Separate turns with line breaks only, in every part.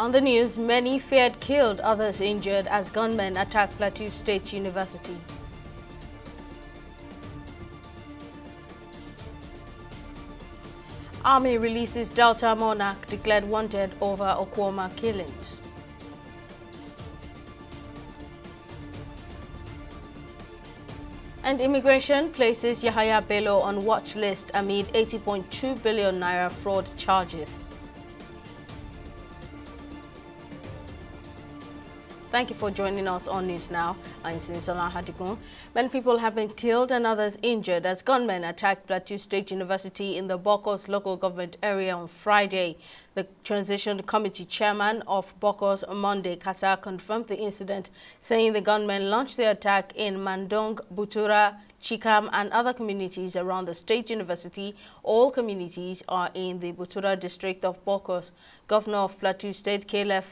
On the news, many feared killed, others injured as gunmen attacked Plateau State University. Army releases Delta monarch declared wanted over Okwoma killings. And immigration places Yahaya Bello on watch list amid 80.2 billion naira fraud charges. Thank you for joining us on News Now. I'm Sinsola Hadikun. Many people have been killed and others injured as gunmen attacked Plateau State University in the Bokos local government area on Friday. The Transition Committee chairman of Bokos, Monday Kasa, confirmed the incident, saying the gunmen launched the attack in Mandong, Butura, Chikam and other communities around the state university. All communities are in the Butura district of Bokos. Governor of Plateau State, Caleb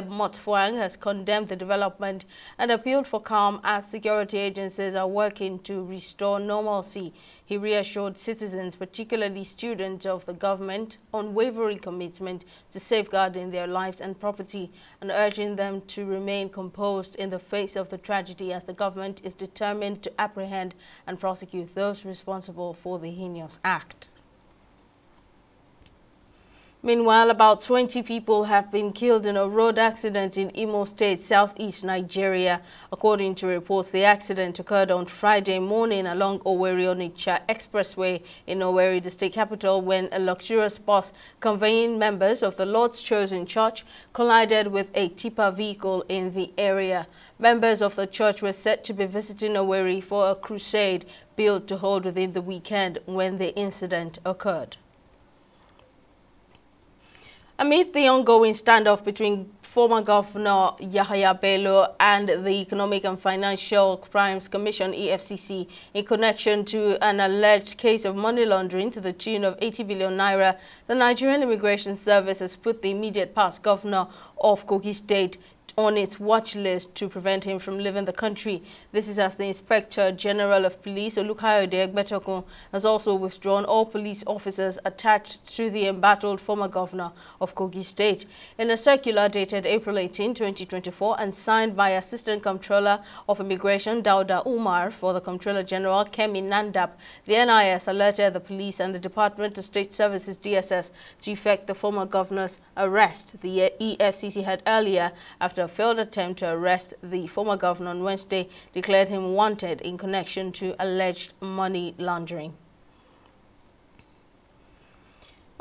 Motfwang, has condemned the development and appealed for calm as security agencies are working to restore normalcy. He reassured citizens, particularly students of the government, unwavering commitment to safeguarding their lives and property and urging them to remain composed in the face of the tragedy as the government is determined to apprehend and prosecute those responsible for the heinous act. Meanwhile, about 20 people have been killed in a road accident in Imo State, southeast Nigeria. According to reports, the accident occurred on Friday morning along Owerri-Onitsha Expressway in Owerri, the state capital, when a luxurious bus conveying members of the Lord's Chosen Church collided with a tipper vehicle in the area. Members of the church were said to be visiting Owerri for a crusade built to hold within the weekend when the incident occurred. Amid the ongoing standoff between former Governor Yahaya Bello and the Economic and Financial Crimes Commission (EFCC) in connection to an alleged case of money laundering to the tune of 80 billion naira, the Nigerian Immigration Service has put the immediate past governor of Kogi State on its watch list to prevent him from leaving the country. This is as the Inspector General of Police, Olukayode Egbetokun, has also withdrawn all police officers attached to the embattled former governor of Kogi State. In a circular dated April 18, 2024 and signed by Assistant Comptroller of Immigration Dauda Umar for the Comptroller General Kemi Nandap, the NIS alerted the police and the Department of State Services DSS to effect the former governor's arrest. The EFCC had earlier, after a failed attempt to arrest the former governor on Wednesday, declared him wanted in connection to alleged money laundering.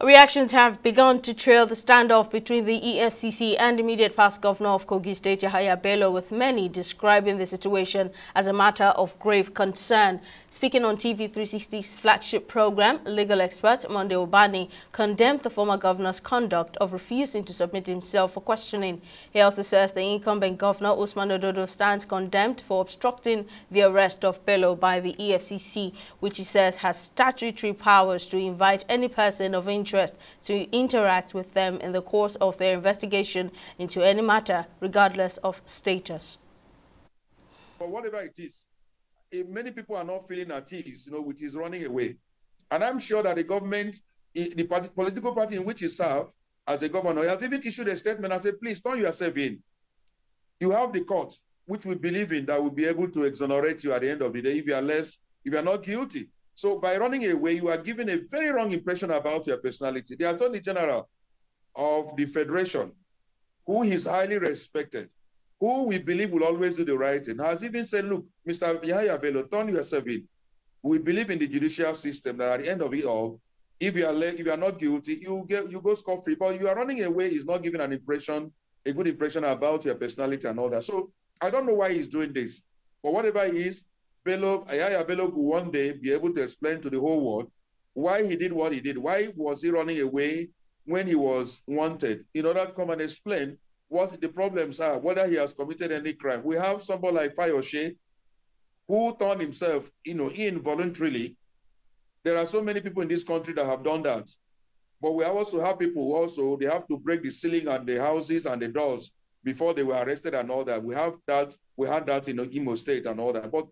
Reactions have begun to trail the standoff between the EFCC and immediate past governor of Kogi State, Yahaya Bello, with many describing the situation as a matter of grave concern. Speaking on TV360's flagship program, legal expert Monday Obani condemned the former governor's conduct of refusing to submit himself for questioning. He also says the incumbent governor, Usman Ododo, stands condemned for obstructing the arrest of Bello by the EFCC, which he says has statutory powers to invite any person of interest to interact with them in the course of their investigation into any matter, regardless of status.
But whatever it is, many people are not feeling at ease, with his running away. And I'm sure that the government, the political party in which he served as a governor, has even issued a statement and said, please turn yourself in. You have the court, which we believe in, that will be able to exonerate you at the end of the day if you are not guilty. So by running away, you are giving a very wrong impression about your personality. The Attorney General of the Federation, who is highly respected, who we believe will always do the right thing, has even said, look, Mr. Yahaya Bello, turn yourself in. We believe in the judicial system that at the end of it all, if you are not guilty, you go scot-free. But you are running away is not giving a good impression about your personality and all that. So I don't know why he's doing this. But whatever it is, Yahaya Bello will one day be able to explain to the whole world why he did what he did. Why was he running away when he was wanted? In order to come and explain what the problems are, whether he has committed any crime. We have somebody like Fayoshe who turned himself, in voluntarily. There are so many people in this country that have done that. But we also have people who also, they have to break the ceiling and the houses and the doors before they were arrested and all that. We had that in Imo State and all that. But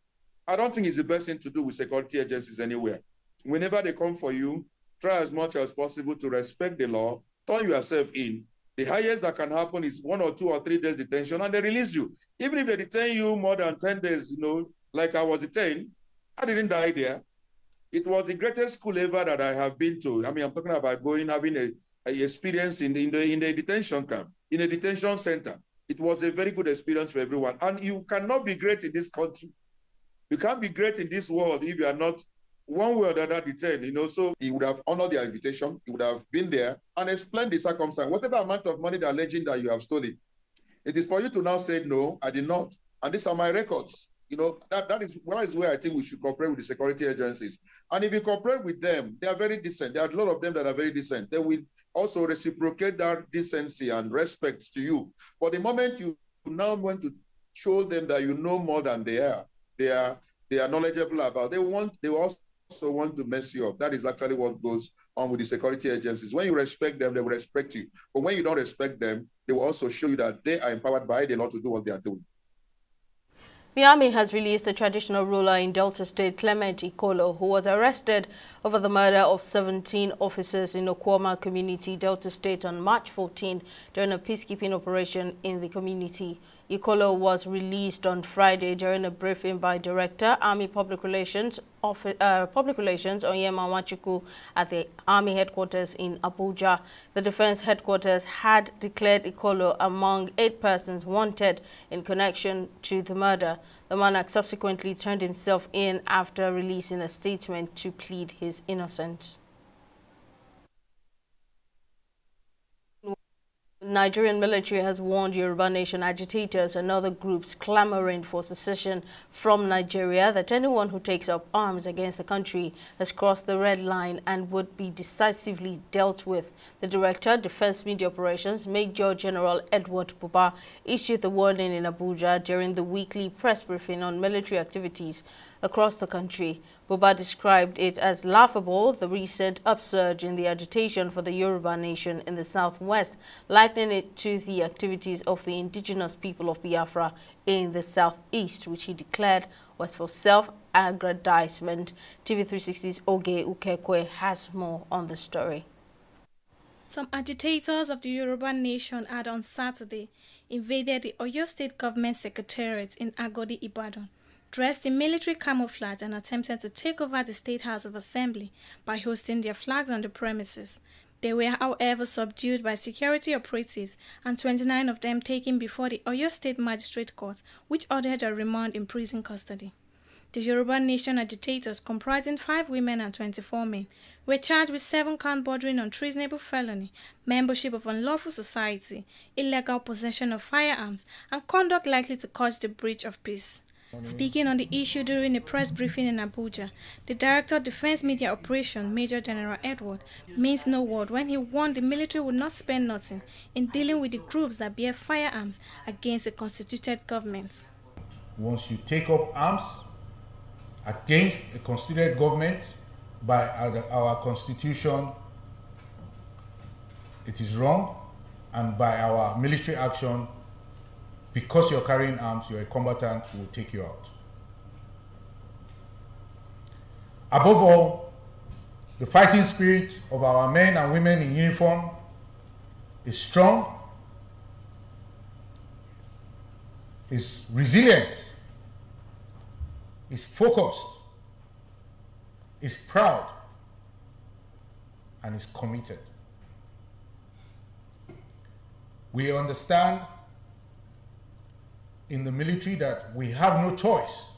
I don't think it's the best thing to do with security agencies anywhere. Whenever they come for you, try as much as possible to respect the law, turn yourself in, The highest that can happen is 1 or 2 or 3 days detention, and they release you. Even if they detain you more than 10 days, like I was detained, I didn't die there. It was the greatest school ever that I have been to. I mean, I'm talking about having a experience in the detention camp, in a detention center. It was a very good experience for everyone. And you cannot be great in this country. You can't be great in this world if you are not one way or the other detained, So he would have honored their invitation. He would have been there and explained the circumstance. Whatever amount of money they're alleging that you have stolen, it is for you to now say, no, I did not. And these are my records. That is where I think we should cooperate with the security agencies. And if you cooperate with them, they are very decent. There are a lot of them that are very decent. They will also reciprocate that decency and respect to you. But the moment you now want to show them that you know more than they are knowledgeable about, they also want to mess you up. That is actually what goes on with the security agencies. When you respect them, they will respect you. But when you don't respect them, they will also show you that they are empowered by the law to do what they are doing.
The army has released the traditional ruler in Delta State, Clement Ikolo, who was arrested over the murder of 17 officers in Okwama community, Delta State, on March 14 during a peacekeeping operation in the community. Ikolo was released on Friday during a briefing by Director, Army Public Relations Onyema Nwachukwu at the Army headquarters in Abuja. The Defense Headquarters had declared Ikolo among 8 persons wanted in connection to the murder. The monarch subsequently turned himself in after releasing a statement to plead his innocence. Nigerian military has warned Yoruba Nation agitators and other groups clamoring for secession from Nigeria that anyone who takes up arms against the country has crossed the red line and would be decisively dealt with. The Director, Defense Media Operations, Major General Edward Buba, issued the warning in Abuja during the weekly press briefing on military activities across the country. Buba described it as laughable, the recent upsurge in the agitation for the Yoruba Nation in the southwest, likening it to the activities of the indigenous people of Biafra in the southeast, which he declared was for self-aggrandizement. TV360's Oge Ukekwe has more on the story.
Some agitators of the Yoruba Nation had on Saturday invaded the Oyo State Government Secretariat in Agodi, Ibadan, dressed in military camouflage, and attempted to take over the State House of Assembly by hosting their flags on the premises. They were, however, subdued by security operatives, and 29 of them taken before the Oyo State Magistrate Court, which ordered their remand in prison custody. The Yoruba Nation agitators, comprising 5 women and 24 men, were charged with 7 counts bordering on treasonable felony, membership of unlawful society, illegal possession of firearms, and conduct likely to cause the breach of peace. Speaking on the issue during a press briefing in Abuja, the Director of Defense Media Operations, Major General Edward, minced no word when he warned the military would not spare nothing in dealing with the groups that bear firearms against a constituted government.
Once you take up arms against a constituted government by our constitution, it is wrong, and by our military action, because you're carrying arms, you're a combatant, who will take you out. Above all, the fighting spirit of our men and women in uniform is strong, is resilient, is focused, is proud, and is committed. We understand in the military that we have no choice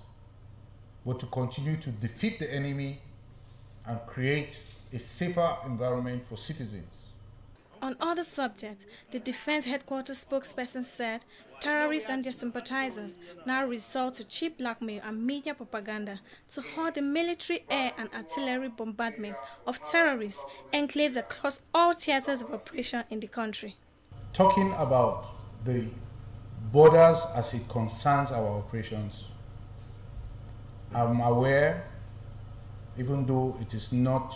but to continue to defeat the enemy and create a safer environment for citizens.
On other subjects, the Defense Headquarters spokesperson said terrorists and their sympathizers now resort to cheap blackmail and media propaganda to halt the military air and artillery bombardment of terrorist enclaves across all theaters of operation in the country.
Talking about the borders as it concerns our operations, I'm aware, even though it is not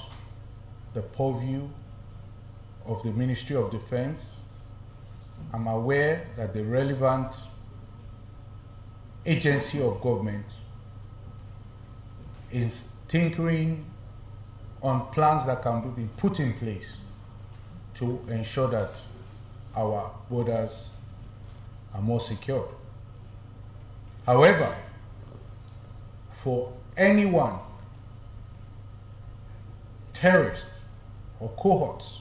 the purview of the Ministry of Defense, I'm aware that the relevant agency of government is tinkering on plans that can be put in place to ensure that our borders are more secure. However, for anyone, terrorists or cohorts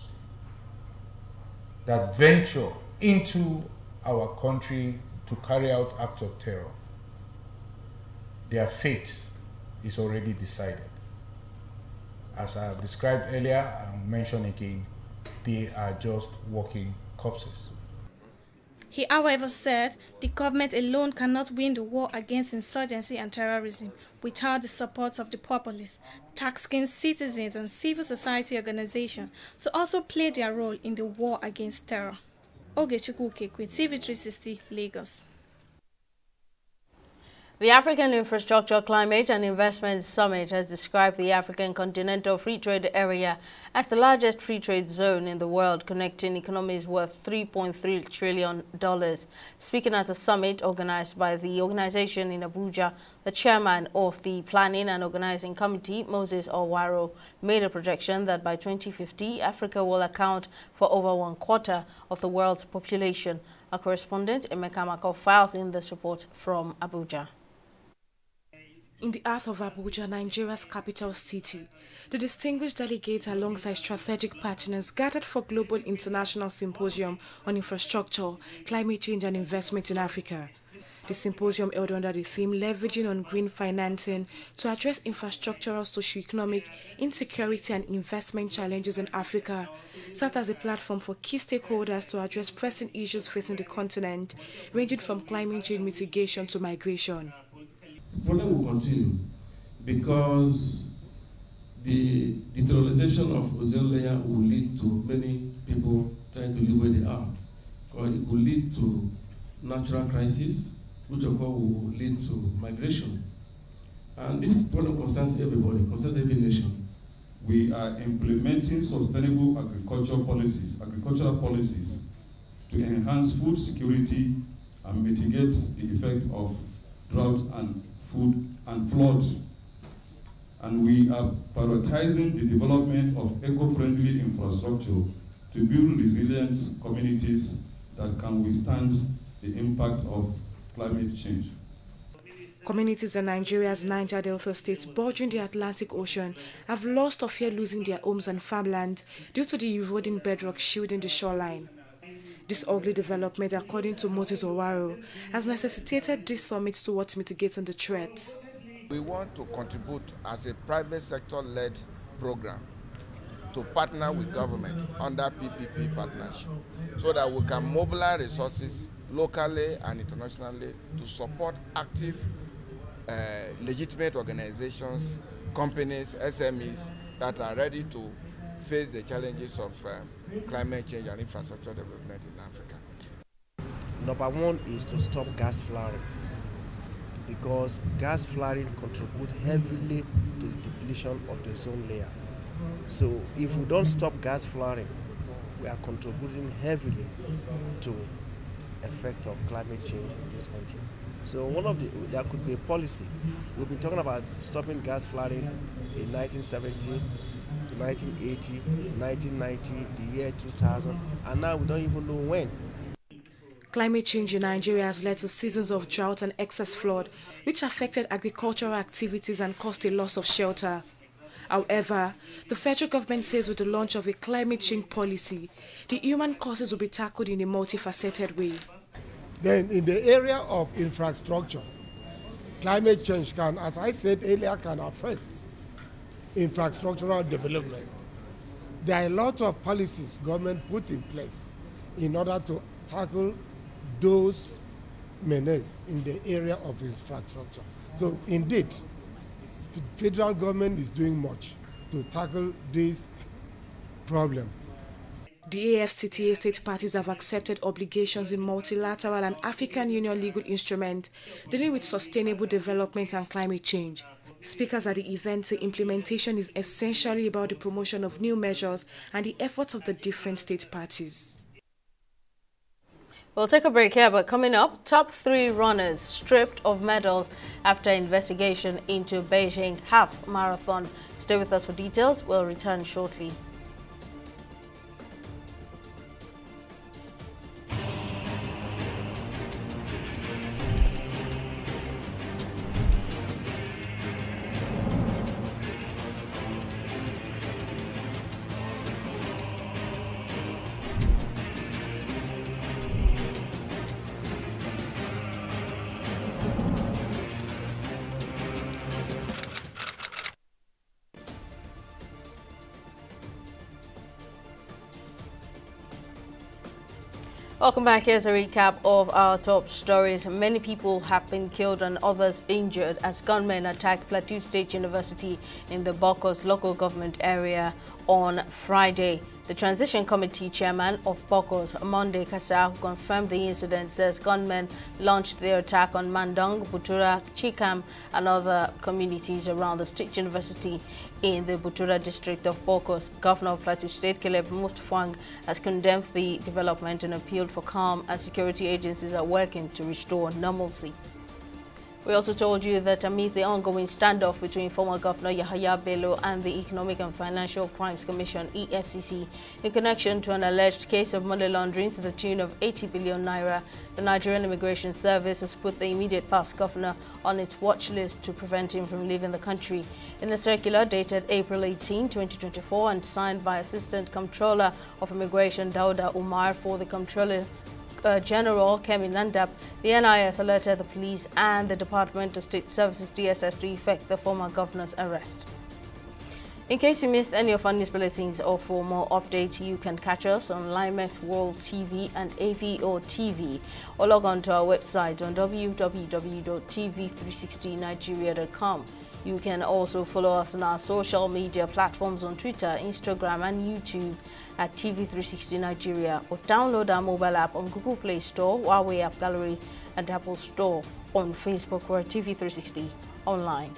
that venture into our country to carry out acts of terror, their fate is already decided. As I described earlier, I'll mention again, they are just walking corpses.
He, however, said the government alone cannot win the war against insurgency and terrorism without the support of the populace, tasking citizens and civil society organizations to also play their role in the war against terror. Ogechukwu Kekwe, TV360, Lagos.
The African Infrastructure, Climate and Investment Summit has described the African Continental Free Trade Area as the largest free trade zone in the world, connecting economies worth $3.3 trillion. Speaking at a summit organized by the organization in Abuja, the chairman of the Planning and Organizing Committee, Moses Owaro, made a projection that by 2050, Africa will account for over 1/4 of the world's population. Our correspondent, Emeka Makov, files in this report from Abuja.
In the heart of Abuja, Nigeria's capital city, the distinguished delegates alongside strategic partners gathered for Global International Symposium on Infrastructure, Climate Change and Investment in Africa. The symposium, held under the theme Leveraging on Green Financing to address infrastructural, socio-economic, insecurity and investment challenges in Africa, served as a platform for key stakeholders to address pressing issues facing the continent, ranging from climate change mitigation to migration.
The problem will continue because the deterioration of ozone layer will lead to many people trying to live where they are. Or it will lead to natural crisis, which of course will lead to migration. And this problem concerns everybody, concerns every nation.
We are implementing sustainable agricultural policies to enhance food security and mitigate the effect of drought and food and floods. And we are prioritizing the development of eco-friendly infrastructure to build resilient communities that can withstand the impact of climate change.
Communities in Nigeria's Niger Delta states bordering the Atlantic Ocean have lost or fear losing their homes and farmland due to the eroding bedrock shielding the shoreline. This ugly development, according to Moses Owaro, has necessitated this summit towards mitigating the threats.
We want to contribute as a private sector-led program to partner with government under PPP partnership so that we can mobilize resources locally and internationally to support active, legitimate organizations, companies, SMEs that are ready to face the challenges of climate change and infrastructure development in Africa.
Number one is to stop gas flaring, because gas flaring contributes heavily to the depletion of the ozone layer. So if we don't stop gas flaring, we are contributing heavily to the effect of climate change in this country. So there could be a policy. We've been talking about stopping gas flaring in 1970, 1980, 1990, the year 2000, and now we don't even know when.
Climate change in Nigeria has led to seasons of drought and excess flood, which affected agricultural activities and caused a loss of shelter. However, the federal government says with the launch of a climate change policy, the human causes will be tackled in a multifaceted way.
Then in the area of infrastructure, climate change can, as I said earlier, can affect infrastructural development. There are a lot of policies government put in place in order to tackle those menaces in the area of infrastructure. So indeed, the federal government is doing much to tackle this problem.
The AFCTA state parties have accepted obligations in multilateral and African Union legal instruments dealing with sustainable development and climate change. Speakers at the event say implementation is essentially about the promotion of new measures and the efforts of the different state parties.
We'll take a break here, but coming up, top 3 runners stripped of medals after investigation into Beijing half marathon. Stay with us for details. We'll return shortly. Welcome back. Here's a recap of our top stories. Many people have been killed and others injured as gunmen attacked Plateau State University in the Bokos local government area on Friday. The Transition Committee chairman of Bokos, Monday Kasa, who confirmed the incident, says gunmen launched their attack on Mandong, Butura, Chikam and other communities around the State University in the Butura district of Bokos. Governor of Plateau State, Caleb Mutfwang, has condemned the development and appealed for calm, and security agencies are working to restore normalcy. We also told you that amid the ongoing standoff between former Governor Yahaya Bello and the Economic and Financial Crimes Commission, EFCC, in connection to an alleged case of money laundering to the tune of 80 billion naira, the Nigerian Immigration Service has put the immediate past governor on its watch list to prevent him from leaving the country. In a circular dated April 18, 2024 and signed by Assistant Comptroller of Immigration Dauda Umar for the Comptroller General Kemi Nandap, the NIS alerted the police and the Department of State Services DSS to effect the former governor's arrest. In case you missed any of our news bulletins or for more updates, you can catch us on Limex World TV and AVO TV or log on to our website on www.tv360nigeria.com. You can also follow us on our social media platforms on Twitter, Instagram and YouTube at TV360 Nigeria, or download our mobile app on Google Play Store, Huawei App Gallery and Apple Store. On Facebook, we're TV360 Online.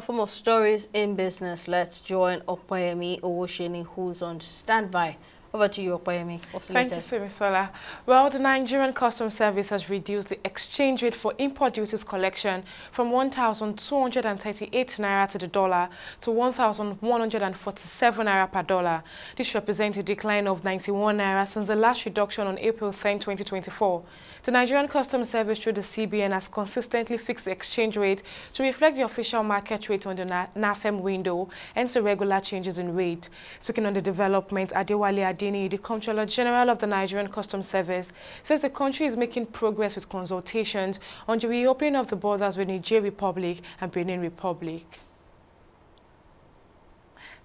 For more stories in business, let's join Opeyemi Owosheni, who's on standby. Over to you, Opeyemi. What's the latest?
Thank you, Simisola. Well, the Nigerian Customs Service has reduced the exchange rate for import duties collection from 1,238 naira to the dollar to 1,147 naira per dollar. This represents a decline of 91 naira since the last reduction on April 10, 2024. The Nigerian Customs Service through the CBN has consistently fixed the exchange rate to reflect the official market rate on the NAFEM window, hence the regular changes in rate. Speaking on the development, Adewale Adeni, the Comptroller General of the Nigerian Customs Service, says the country is making progress with consultations on the reopening of the borders with Niger Republic and Benin Republic.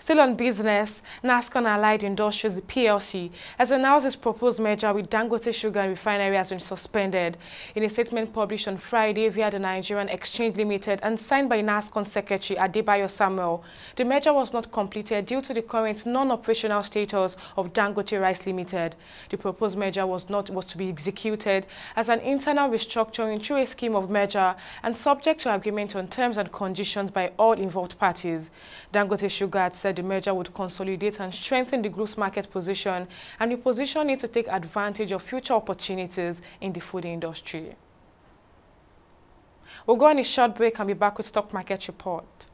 Still on business, NASCON Allied Industries, the PLC, has announced its proposed merger with Dangote Sugar and Refinery has been suspended. In a statement published on Friday via the Nigerian Exchange Limited and signed by NASCON Secretary Adebayo Samuel, the merger was not completed due to the current non-operational status of Dangote Rice Limited. The proposed merger was to be executed as an internal restructuring through a scheme of merger and subject to agreement on terms and conditions by all involved parties. Dangote Sugar had said the merger would consolidate and strengthen the group's market position and reposition it to take advantage of future opportunities in the food industry. We'll go on a short break and be back with Stock Market Report.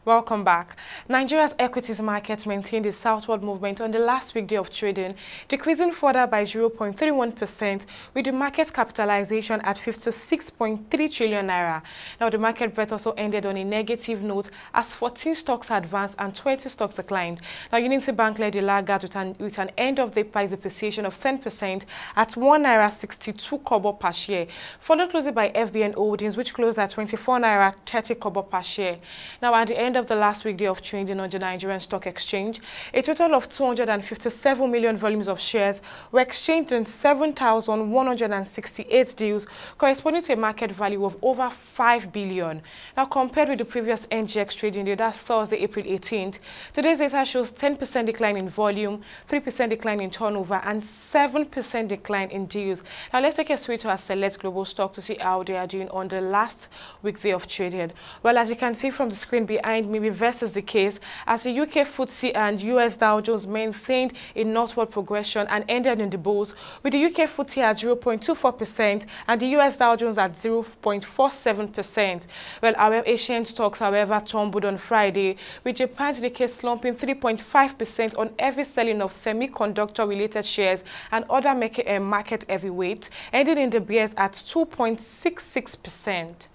Welcome back. Nigeria's equities market maintained a southward movement on the last weekday of trading, decreasing further by 0.31%, with the market capitalization at 56.3 trillion naira. Now, the market breadth also ended on a negative note as 14 stocks advanced and 20 stocks declined. Now, Unity Bank led the laggard with an end-of-day price depreciation of 10% at 1 naira 62 kobo per share, followed closely by FBN Holdings, which closed at 24 naira 30 kobo per share. Now, at the end of the last weekday of trading on the Nigerian Stock Exchange, a total of 257 million volumes of shares were exchanged in 7,168 deals, corresponding to a market value of over 5 billion. Now, compared with the previous NGX trading day, that's Thursday, April 18th, today's data shows 10% decline in volume, 3% decline in turnover, and 7% decline in deals. Now, let's take a switch to our select global stock to see how they are doing on the last weekday of trading. Well, as you can see from the screen behind me, reverse is the case as the UK FTSE and US Dow Jones maintained a northward progression and ended in the bulls, with the UK FTSE at 0.24% and the US Dow Jones at 0.47%. Well, our Asian stocks, however, tumbled on Friday, with Japan Nikkei slumping 3.5% on heavy selling of semiconductor-related shares and other market heavyweights, ending in the bears at 2.66%.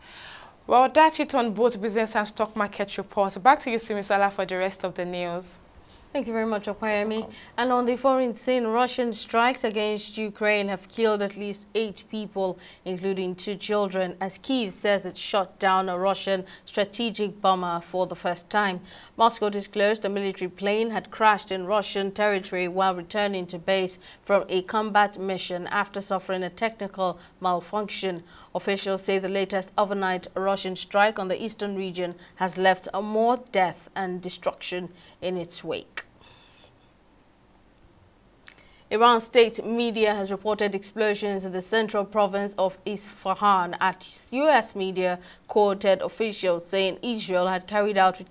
Well, that's it on both business and stock market reports. Back to you, Simisala, for the rest of the news.
Thank you very much, Opayemi. And on the foreign scene, Russian strikes against Ukraine have killed at least 8 people, including 2 children, as Kyiv says it shot down a Russian strategic bomber for the first time. Moscow disclosed a military plane had crashed in Russian territory while returning to base from a combat mission after suffering a technical malfunction. Officials say the latest overnight Russian strike on the eastern region has left more death and destruction in its wake. Iran state media has reported explosions in the central province of Isfahan. At U.S. media quoted officials saying Israel had carried out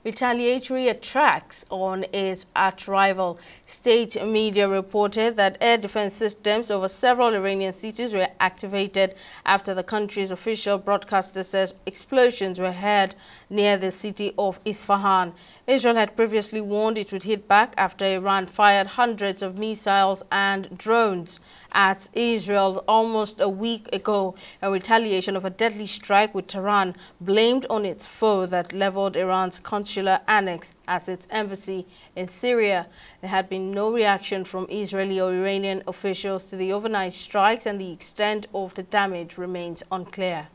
retaliatory attacks on its arch-rival. State media reported that air defense systems over several Iranian cities were activated after the country's official broadcaster says explosions were heard near the city of Isfahan. Israel had previously warned it would hit back after Iran fired hundreds of missiles and drones at Israel almost a week ago in retaliation of a deadly strike with Tehran blamed on its foe that leveled Iran's consular annex at its embassy in Syria. There had been no reaction from Israeli or Iranian officials to the overnight strikes, and the extent of the damage remains unclear.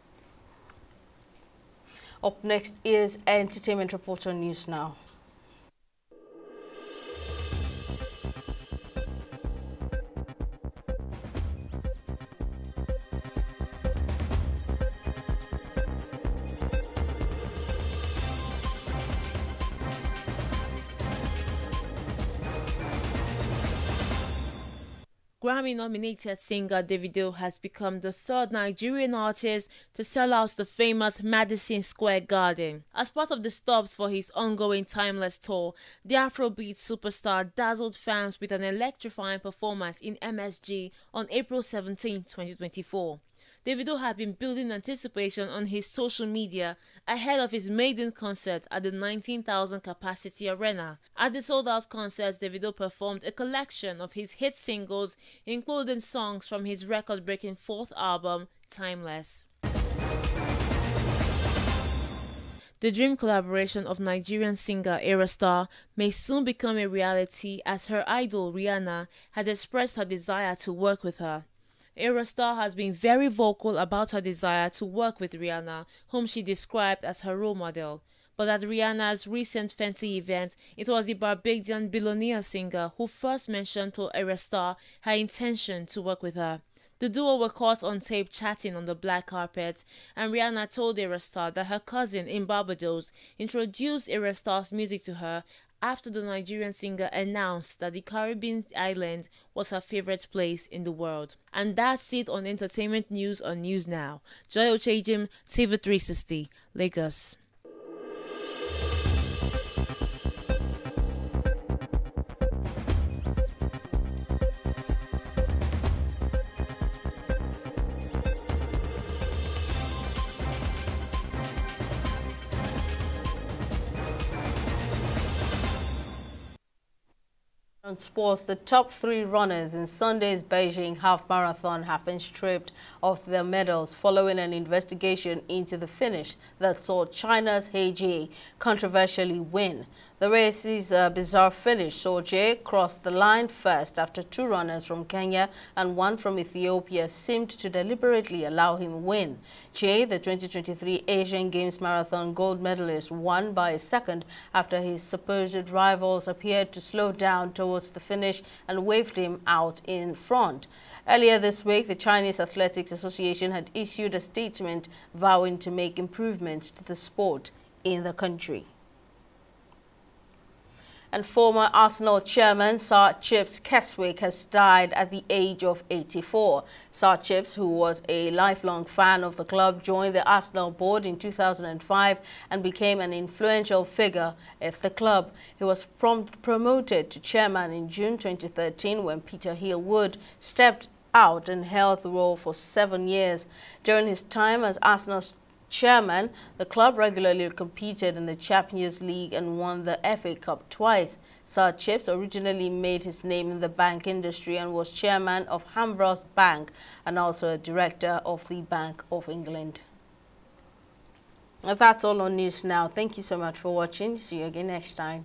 Up next is Entertainment Reporter News Now.
Grammy-nominated singer Davido has become the 3rd Nigerian artist to sell out the famous Madison Square Garden. As part of the stops for his ongoing Timeless tour, the Afrobeat superstar dazzled fans with an electrifying performance in MSG on April 17, 2024. Davido had been building anticipation on his social media ahead of his maiden concert at the 19,000 capacity arena. At the sold-out concert, Davido performed a collection of his hit singles, including songs from his record-breaking 4th album, Timeless. The dream collaboration of Nigerian singer Ayra Starr may soon become a reality, as her idol Rihanna has expressed her desire to work with her. Ayra Starr has been very vocal about her desire to work with Rihanna, whom she described as her role model. But at Rihanna's recent Fenty event, it was the Barbadian billionaire singer who first mentioned to Ayra Starr her intention to work with her. The duo were caught on tape chatting on the black carpet, and Rihanna told Ayra Starr that her cousin in Barbados introduced Ayra Starr's music to her after the Nigerian singer announced that the Caribbean island was her favorite place in the world. And that's it on entertainment news on News Now. Joy Ochejim, TV 360, Lagos.
On sports, the top 3 runners in Sunday's Beijing half marathon have been stripped of their medals following an investigation into the finish that saw China's He Jie controversially win. The race's bizarre finish saw Jie cross the line first after 2 runners from Kenya and 1 from Ethiopia seemed to deliberately allow him win. Jie, the 2023 Asian Games marathon gold medalist, won by a second after his supposed rivals appeared to slow down towards the finish and waved him out in front. Earlier this week, the Chinese Athletics Association had issued a statement vowing to make improvements to the sport in the country. And former Arsenal chairman Sir Chips Keswick has died at the age of 84. Sir Chips, who was a lifelong fan of the club, joined the Arsenal board in 2005 and became an influential figure at the club. He was promoted to chairman in June 2013 when Peter Hill-Wood stepped out and held the role for 7 years. During his time as Arsenal's chairman, the club regularly competed in the Champions League and won the FA Cup twice. Sir Chips originally made his name in the bank industry and was chairman of Hambros Bank and also a director of the Bank of England. Well, that's all on News Now. Thank you so much for watching. See you again next time.